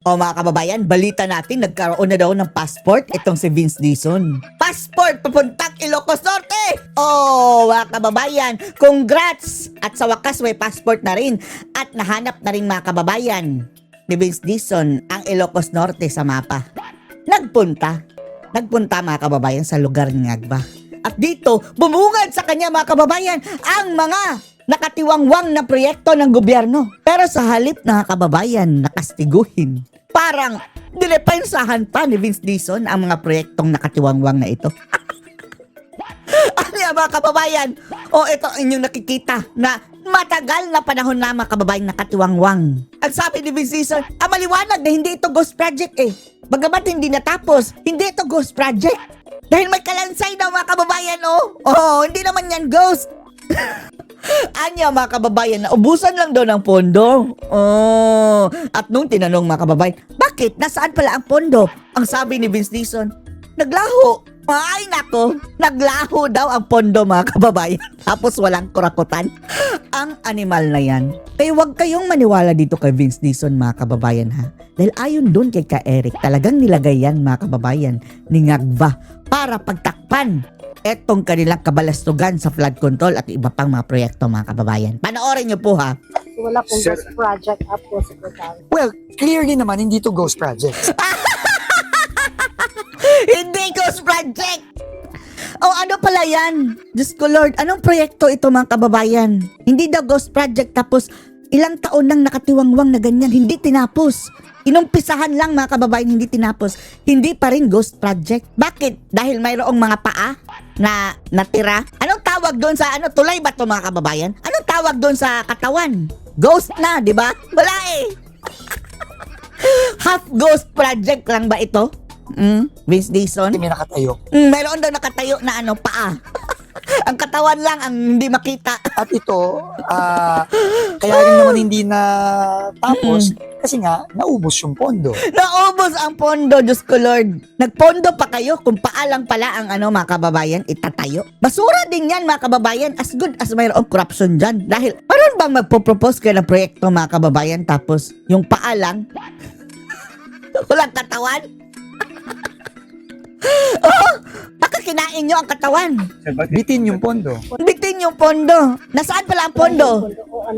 O mga kababayan, balita natin, nagkaroon na daw ng passport itong si Vince Dizon. Passport papuntang Ilocos Norte! Oh, mga kababayan, congrats! At sa wakas may passport na rin at nahanap na rin mga kababayan ni Vince Dizon ang Ilocos Norte sa mapa. Nagpunta mga kababayan sa lugar ng Agba. At dito, bumungad sa kanya mga kababayan ang mga nakatiwangwang na proyekto ng gobyerno. Pero sa halip na kababayan nakastiguhin, parang dinepensahan pa ni Vince Dizon ang mga proyektong nakatiwangwang na ito. Ano yan mga kababayan? O ito inyong nakikita na matagal na panahon na mga kababayan nakatiwangwang. At sabi ni Vince Dizon, maliwanag na hindi ito ghost project eh. Bagamat hindi natapos, hindi ito ghost project. Dahil may kalansay daw mga kababayan oh. Oh, hindi naman yan ghost. Anya mga kababayan, naubusan lang daw ng pondo. Oh, at nung tinanong mga kababayan, bakit? Nasaan pala ang pondo? Ang sabi ni Vince Dizon, naglaho. Ay nako, naglaho daw ang pondo mga kababayan. Tapos walang kurakutan. Ang animal na yan. Kaya huwag kayong maniwala dito kay Vince Dizon mga kababayan ha. Dahil ayon dun kay Ka Eric, talagang nilagay yan mga kababayan ni Ngagba para pagtakpan etong kanilang kabalastugan sa flood control at iba pang mga proyekto mga kababayan. Panoorin nyo po ha. Wala pong ghost project up po, Secretary. Well, clearly naman, hindi to ghost project. Hindi ghost project! O ano pala yan? Diyos ko Lord, anong proyekto ito mga kababayan? Hindi daw ghost project tapos ilang taon nang nakatiwangwang na ganyan, hindi tinapos. Inumpisahan lang mga kababayan, hindi tinapos. Hindi pa rin ghost project. Bakit? Dahil mayroong mga paa na natira. Anong tawag doon sa ano? Tulay ba to mga kababayan? Anong tawag doon sa katawan? Ghost na, di ba? Wala eh. Half ghost project lang ba ito? Vince Dizon? Hindi may nakatayo. Mayroon daw nakatayo na ano, paa. Ang katawan lang ang hindi makita. At ito, kaya rin naman hindi na tapos kasi nga, naubos yung pondo. Naubos ang pondo, Diyos ko Lord. Nagpondo pa kayo kung paalang pala ang ano mga kababayan, itatayo. Basura din yan mga kababayan, as good as mayroong corruption dyan. Dahil, meron bang magpo-propose kayo ng proyekto mga kababayan tapos yung paalang, walang katawan? Oh, baka kinain nyo ang katawan. Bitin yung pondo. Bitin yung pondo. Nasaan pala ang pondo?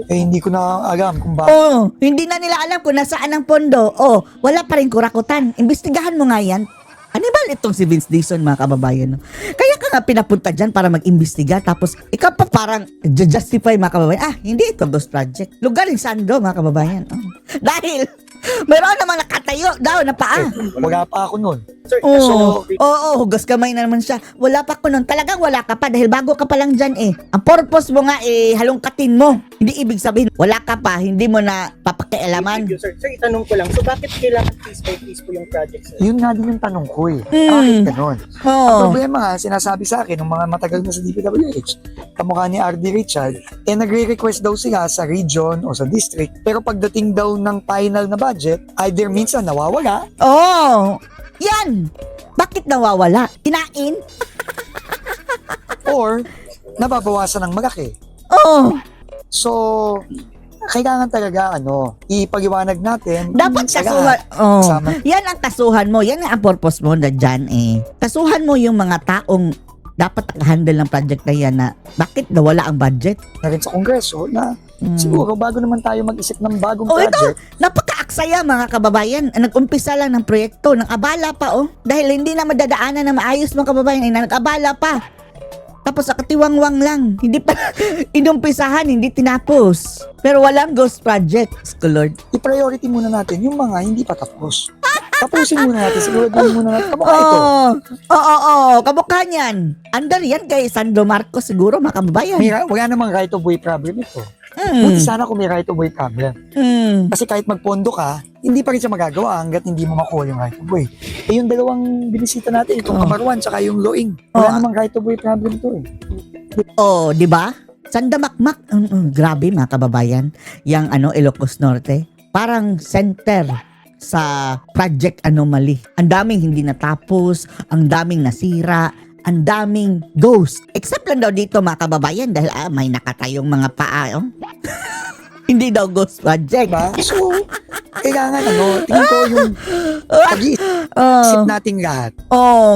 Eh, hindi ko na alam kung bakit. Oh, hindi na nila alam kung nasaan ang pondo. Oh, wala pa rin kurakutan. Imbestigahan mo nga yan. Animal itong si Vince Dizon mga kababayan. No? Kaya ka nga pinapunta dyan para mag-imbestiga tapos ikaw pa parang justify mga kababayan. Hindi ito ghost project. Lugar yung Sando mga kababayan. Oh. Dahil mayroon namang nakatayo daw na paa. Wala pa ako nun. Oo, hugas kamay na naman siya. Wala pa ko nun. Talagang wala ka pa dahil bago ka pa lang dyan eh. Ang purpose mo nga eh, halongkatin mo. Hindi ibig sabihin, wala ka pa, hindi mo na papakialaman. Sir, itanong ko lang, so bakit kailangan piece by piece po yung project, sir? Yun nga din yung tanong ko eh. Bakit ganun? Ang Oo. problema nga, sinasabi sa akin ng mga matagal na sa DPWH, kamukha ni RD Richard, nagre-request daw sila sa region o sa district, pero pagdating daw ng final na budget, either minsan nawawala, Oo. Yan! Bakit nawawala? Kinain? or nababawasan ng malaki. Oo. So, kailangan talaga ipaliwanag natin. Dapat sa kasuhan. lahat. Oh. Kasama. Yan ang kasuhan mo. Yan ang purpose mo na dyan eh. Kasuhan mo yung mga taong dapat handle ng project na yan na bakit nawala ang budget? Na rin sa Kongreso na siguro bago naman tayo mag-isip ng bagong Oh, ito, project, napaka-aksaya mga kababayan. Nag-umpisa lang ng proyekto, ng abala pa oh. Dahil hindi na madadaanan na maayos mga kababayan, ay nag-abala pa. Tapos akatiwangwang lang. Hindi pa inumpisahan, hindi tinapos. Pero walang ghost project, Lord. i-priority muna natin yung mga hindi pa tapos. Tapusin muna natin, siguraduhin muna natin. Kamukha ito. Oo. Kamukha niyan. Andar yan kay Sandro Marcos siguro mga kababayan. Wala namang right of way problem ito. Buti sana kung may right of way problem. Kasi kahit magpondo ka, hindi pa rin siya magagawa hanggat hindi mo makuha yung right of way. Eh yung dalawang binisita natin, itong Kamarwan tsaka yung Loing, wala namang right of way problem to eh. Oh, di ba? Sandamakmak. Grabe mga kababayan. Yang Ilocos Norte. Parang center sa Project Anomaly. Ang daming hindi natapos, ang daming nasira, ang daming ghost. Except lang daw dito mga kababayan dahil may nakatayong mga paa. Oh. Hindi daw ghost project. Diba? So, kailangan tingin ko yung pag-iisip nating lahat.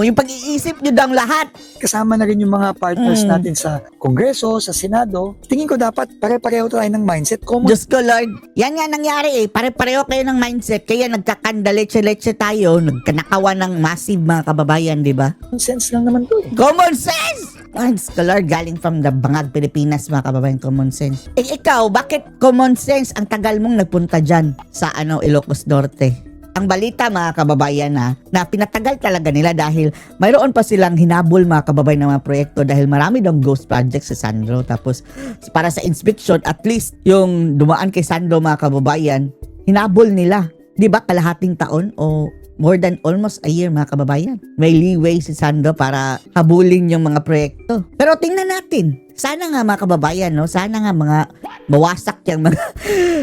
Yung pag-iisip nyo daw lahat. Kasama na rin yung mga partners natin sa Kongreso, sa Senado. Tingin ko dapat pare-pareho tayo ng mindset. Diyos ko Lord, yan nga nangyari Pare-pareho kayo ng mindset. Kaya nagkakandaletse-letse tayo. Nagkanakawa ng massive mga kababayan, di ba? Common sense lang naman to eh. Common sense! Ay, Diyos ko Lord, galing from the Bangag, Pilipinas, mga kababayan, common sense. Ikaw, bakit common sense ang tagal mong nagpunta dyan sa Ilocos Norte? Ang balita, mga kababayan, na pinatagal talaga nila dahil mayroon pa silang hinabol, mga kababayan, ng mga proyekto dahil marami daw ghost projects sa Sandro. Tapos, para sa inspection, at least yung dumaan kay Sandro, mga kababayan, hinabol nila. Di ba kalahating taon o more than almost a year, mga kababayan. May leeway si Sandro para habulin yung mga proyekto. Pero tingnan natin. Sana nga mga kababayan, no? Sana nga mga mawasak yung mga...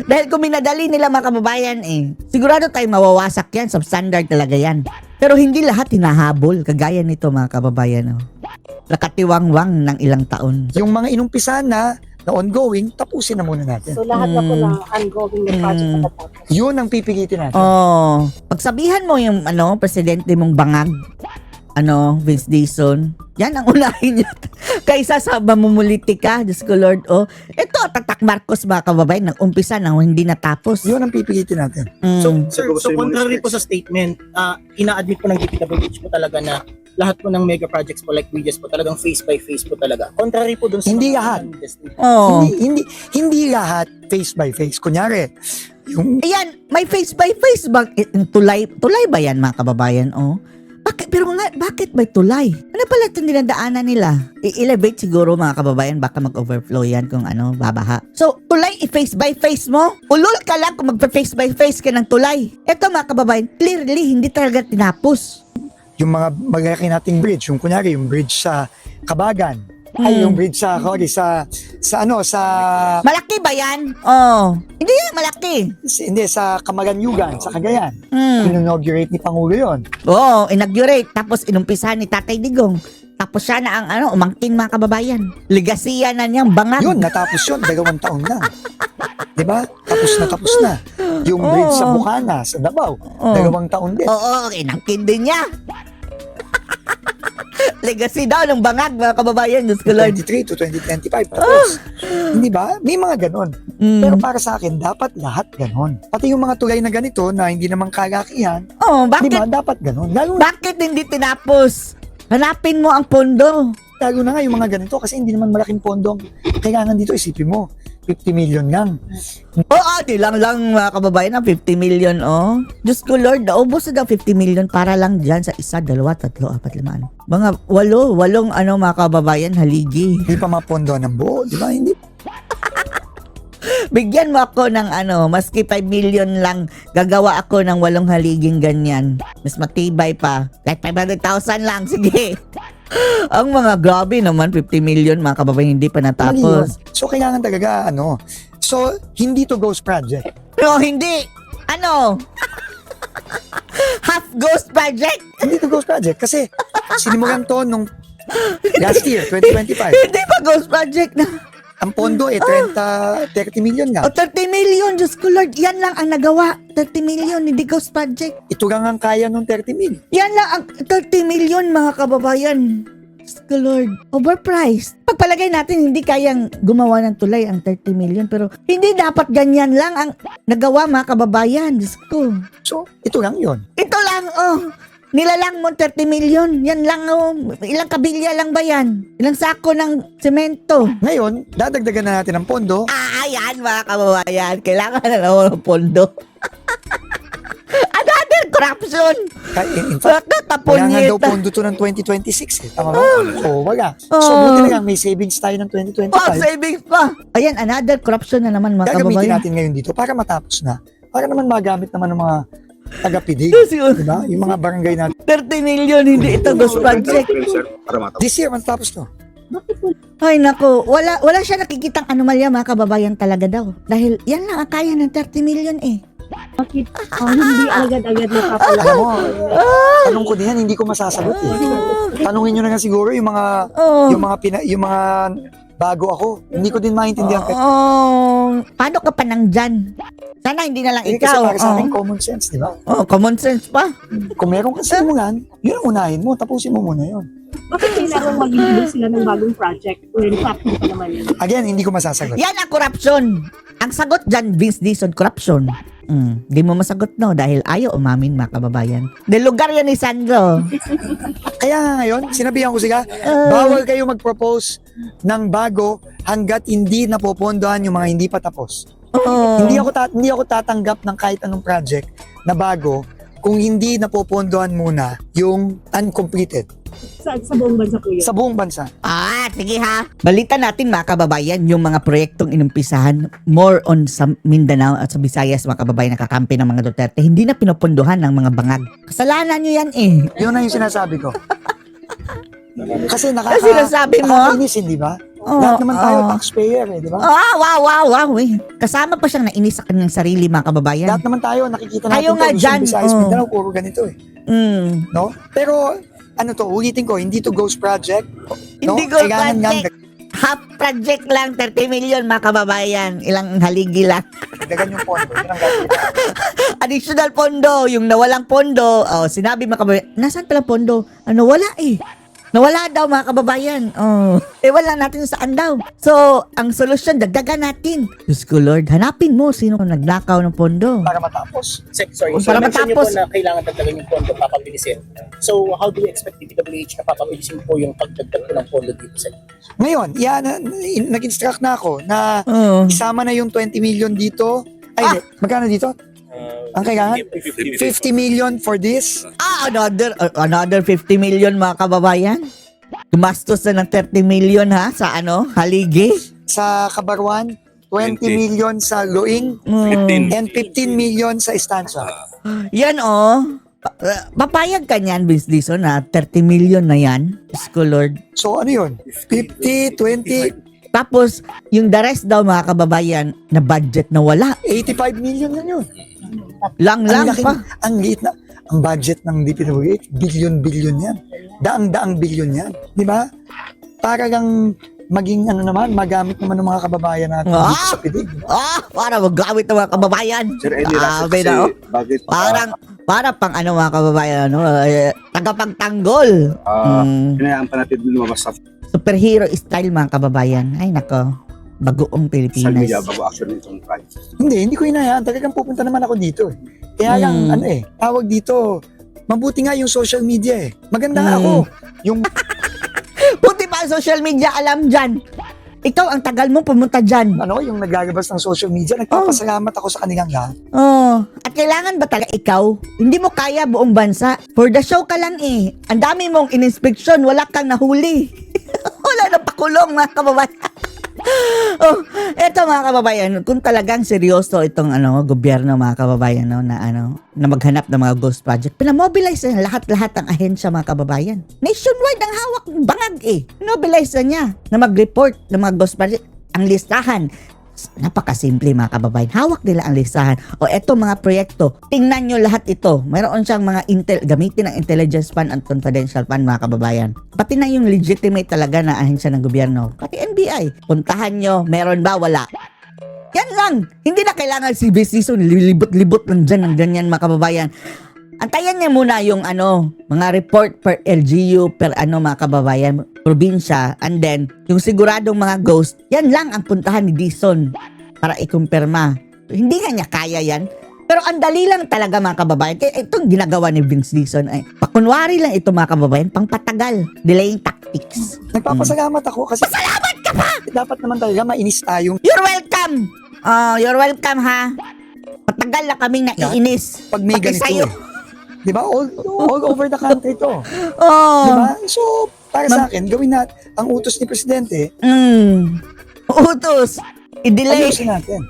Dahil kung minadali nila mga kababayan sigurado tayo mawawasak yan. Substandard talaga yan. Pero hindi lahat hinahabol. Kagaya nito mga kababayan, no? Nakatiwangwang ng ilang taon. Yung mga inumpisahan na ongoing, tapusin na muna natin. So lahat na po ng ongoing na project matatapos. Yun ang pipilitin natin. Pagsabihan mo yung presidente mong bangag, Vince Dizon, yan ang unahin niya. Kaysa sa mamumulitika, Diyos ko Lord, ito, Tatak Marcos, mga kababayan, nag-umpisa na hindi natapos. Yun ang pipilitin natin. So, sir, so contrary po sa statement, ina-admit po ng DPWH po talaga na lahat po ng mega projects po like Regis po talagang face by face po talaga. Contrary po dun sa Hindi mga lahat. industry. Hindi lahat face by face. Kunyari, yung Ayan, may face by face ba? Tulay ba yan, mga kababayan? Bakit may tulay? Ano pala itong dinadaanan nila? I-elevate siguro, mga kababayan, baka mag-overflow yan kung babaha. So, tulay i-face by face mo? Ulol ka lang kung mag-face by face ka ng tulay. Ito, mga kababayan, clearly, hindi talaga tinapos. yung mga malalaki nating bridge, yung kunyari yung bridge sa Kabagan, ay yung bridge sa Malaki ba yan? Hindi yan malaki. hindi sa Kamaranyugan, sa Cagayan. Inaugurate ni Pangulo yon. Inaugurate. Tapos inumpisahan ni Tatay Digong. Tapos siya na ang umangkin, mga kababayan. Legasiya na niyang bangag. Yun, natapos yun, 2 taon na. Diba? Tapos na. Yung bridge sa Bukana, sa Davao, 2 taon din. Inangkin din niya. Legacy daw ng bangag, mga kababayan. Diyos ko Lord. 2023 to 2025 tapos. Hindi ba? May mga ganon. Pero para sa akin, dapat lahat ganon. Pati yung mga tulay na ganito na hindi naman kalakihan, Bakit? di ba? Dapat ganon. Bakit hindi tinapos? Hanapin mo ang pondo. Lalo na nga yung mga ganito kasi hindi naman malaking pondo ang kailangan dito. Isipin mo, 50 million lang. Di lang mga kababayan, ang 50 million, Diyos ko Lord, naubos na daw 50 million para lang dyan sa 1, 2, 3, 4, 5, mga 8 mga kababayan, haligi. Hindi pa mapondo ng buo, di ba? Hindi. Bigyan mo ako ng maski 5 million lang, gagawa ako ng 8 haliging ganyan. Mas matibay pa. Kahit 500,000 lang, sige. Ang mga grabe naman, 50 million, mga kababayan, hindi pa natapos. So, kailangan talaga, So, hindi to ghost project. No, hindi. Half ghost project. Hindi to ghost project kasi sinimulan to nung last year, 2025. Hindi pa ghost project na. Ang pondo 30 million nga. 30 million, Diyos ko Lord, yan lang ang nagawa. 30 million, hindi ghost project. Ito lang ang kaya nung 30 million. Yan lang ang 30 million, mga kababayan. Diyos ko Lord, overpriced. Pagpalagay natin, hindi kayang gumawa ng tulay ang 30 million, pero hindi dapat ganyan lang ang nagawa, mga kababayan. Diyos ko. So, ito lang yon. Ito lang, nilalang mo 30 million. Yan lang, ilang kabilya lang ba yan? Ilang sako ng semento? Ngayon, dadagdagan na natin ang pondo. Yan, mga kababayan. Kailangan na naman ng pondo. Another corruption. In fact, wala nga daw Nakatapon pondo to ng 2026. Tama ba? So, wala. So, buti na lang may savings tayo ng 2025. savings pa. Ayan, another corruption na naman, mga Gagamitin kababayan. natin ngayon dito para matapos na. Para naman magamit naman ng mga taga-pidig. Diba? Yung mga barangay natin. 30 million, hindi ito ghost project. This year, matapos to. Ay, naku. Wala siya nakikitang anomalya, mga kababayan, talaga daw. Dahil yan lang ang kaya ng 30 million Bakit hindi agad-agad nakapala? Alam mo, tanong ko din yan, hindi ko masasagot eh. Tanungin nyo na nga siguro yung mga bago ako. Hindi ko din maintindihan. paano ka pa nandyan? Sana hindi na lang Eh, kasi ikaw. para sa akin, common sense, di ba? Common sense pa. Kung meron kang simulan, yun ang unahin mo, tapusin mo muna yun. Bakit kailangan mag-build sila ng bagong project? Well, in fact, hindi pa naman yun. Again, hindi ko masasagot. Yan ang corruption. Ang sagot dyan, Vince Dizon, corruption. Di mo masagot no dahil ayaw umamin mga kababayan. De lugar yan ni Sandro. Kaya nga ngayon, sinabihan ko sila, bawal kayo mag-propose ng bago hanggat hindi napopondohan yung mga hindi pa tapos. Hindi ako tatanggap ng kahit anong project na bago kung hindi napopondohan muna yung uncompleted Sa buong bansa po yun. sa buong bansa. Sige ha. Balita natin mga kababayan, yung mga proyektong inumpisahan more on sa Mindanao at sa Visayas mga kababayan nakakampi ng mga Duterte, hindi na pinopondohan ng mga bangag. Kasalanan nyo yan eh. Yun na yung sinasabi ko. Kasi Kasi sinasabi mo? nakakainis, hindi ba? Lahat naman tayo taxpayer eh, di ba? Wow eh. Kasama pa siyang nainis sa kanyang sarili mga kababayan. Lahat naman tayo, nakikita natin Ayaw nga Luzon, dyan, Visayas, oh. Mindanao, puro ganito eh. No? Pero, ano to, ulitin ko, hindi to ghost project. No? Hindi ghost Kailangan project. Half project lang, 30 million mga kababayan. Ilang haligi lang. Dagan yung pondo. Yun ang gagawin. Additional pondo, yung nawalang pondo. Sinabi mga kababayan, nasaan pala pondo? Wala eh. Nawala daw mga kababayan. Wala natin saan daw. So, ang solusyon, dagdagan natin. Diyos ko Lord, hanapin mo sino nagnakaw ng pondo. Para matapos. Sorry, so Para mention niyo po matapos. na kailangan dagdagan yung pondo, papabilisin. So, how do you expect DPWH na papabilisin po yung pagdagdag po ng pondo dito sa Ngayon, nag-instruct na ako na isama na yung 20 million dito. Ay, hindi. Magkano dito? Ang kailangan? 50 million for this. Another 50 million mga kababayan. Gumastos na ng 30 million ha sa haligi. Sa Kabarwan, 20 million sa Loing, and 15 million sa Estancia. Yan papayag ka niyan, Vince Dizon na 30 million na yan. Diyos ko Lord. So ano yun? 50, 20, Tapos, yung the rest daw mga kababayan na budget na wala. 85 million lang yun. Lang pa. Ang liit na, ang budget ng DPWH, billion yan. Daang billion yan. Di ba? Para lang maging magamit naman ng mga kababayan natin dito sa pidig. Para magamit ng mga kababayan. Sir Eddie, Grabe kasi na, bakit para pang mga kababayan, tagapagtanggol. hinayaan pa natin lumabas sa Superhero style mga kababayan. Ay nako, bagoong social media Pilipinas. bago action nitong crime? Hindi ko hinayaan. Talagang pupunta naman ako dito. Kaya lang, tawag dito, mabuti nga yung social media eh. Maganda ako. Yung Buti pa ang social media alam dyan. Ikaw ang tagal mo pumunta dyan. yung naglalabas ng social media, nagpapasalamat ako sa kanilang lahat. At kailangan ba talaga ikaw? Hindi mo kaya buong bansa. For the show ka lang eh. Ang dami mong in-inspection, wala kang nahuli. Wala na pakulong mga kababayan. Eto mga kababayan, kung talagang seryoso itong gobyerno mga kababayan na maghanap ng mga ghost project, pinamobilize na lahat-lahat ang ahensya mga kababayan. Nationwide ang hawak ng bangag eh. Pinobilize na niya na mag-report ng mga ghost project. Ang listahan, napakasimple mga kababayan. Hawak nila ang listahan. Eto mga proyekto, tingnan nyo lahat ito. Mayroon siyang mga gamitin ng intelligence fund at confidential fund mga kababayan. Pati na yung legitimate talaga na ahensya ng gobyerno. Pati NBI. Puntahan nyo, meron ba? Wala. Yan lang. Hindi na kailangan si Dizon lilibot-libot lang dyan ng ganyan mga kababayan. Antayan niya muna yung mga report per LGU, per mga kababayan, probinsya, and then yung siguradong mga ghost, yan lang ang puntahan ni Dizon para ikumpirma. Hindi nga niya kaya yan. Pero ang dali lang talaga mga kababayan. Kaya itong ginagawa ni Vince Dizon ay pakunwari lang ito mga kababayan, pangpatagal, delaying tactics. Nagpapasalamat ako kasi Salamat ka pa! dapat naman talaga mainis tayong You're welcome! You're welcome ha. Matagal na kaming naiinis. pag may Pati ganito sa'yo. Di ba? All over the country to. Oh. Di ba? So, para sa akin, gawin natin ang utos ni Presidente, Utos. I-delay. ayusin natin.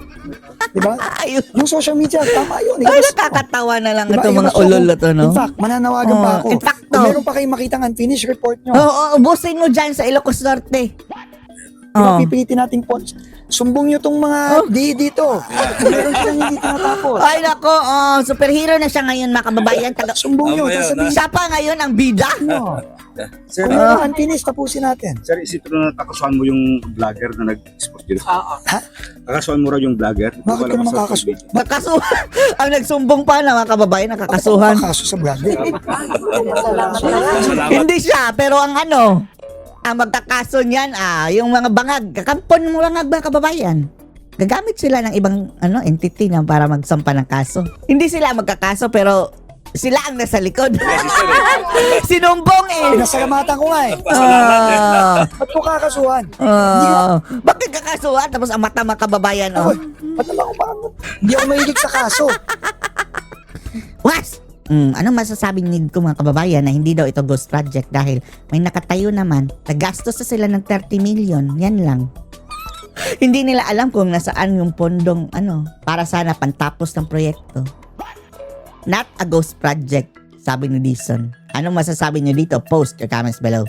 Di ba? Ayun. Yung social media, tama yun. Ay, nakakatawa na lang Diba? itong mga Yung ulol na to, no? In fact, mananawagan pa ako. In fact, Kung meron pa kayong makitang unfinished report nyo, ubusin mo dyan sa Ilocos Norte. pipilitin natin po. Sumbong nyo tong mga dito. Kung meron silang hindi tinatapos. Ay, nako. Superhero na siya ngayon, mga kababayan. Sumbong nyo. Mamaya Sasabihin Siya pa ngayon ang bida. nyo. Sir, Kung meron unfinished, tapusin natin. sir, is it true na kakasuhan mo yung vlogger na nag-export dito? Ha? Kakasuhan mo raw yung vlogger? Bakit ka naman kakasuhan? Nakasuhan. Ang nagsumong pa na mga kababayan, nakakasuhan. Kaso sa vlogger. Hindi siya, pero ang ang magkakaso niyan, yung mga bangag, kakampon mo bangag mga kababayan. Gagamit sila ng ibang entity na para magsampa ng kaso. Hindi sila magkakaso, pero sila ang nasa likod. Sinumbong eh. Pinasalamatan ko nga eh. Ba't ko kakasuhan? Bakit kakasuhan? Tapos ang mata mga kababayan, Uy, ba't naman ako hindi ako mahilig sa kaso. Was! Anong masasabi niyo ko mga kababayan na hindi daw ito ghost project dahil may nakatayo naman, nagastos na sila ng 30 million, yan lang. Hindi nila alam kung nasaan yung pondong para sana pantapos ng proyekto. Not a ghost project, sabi ni Dison. Anong masasabi niyo dito? Post your comments below.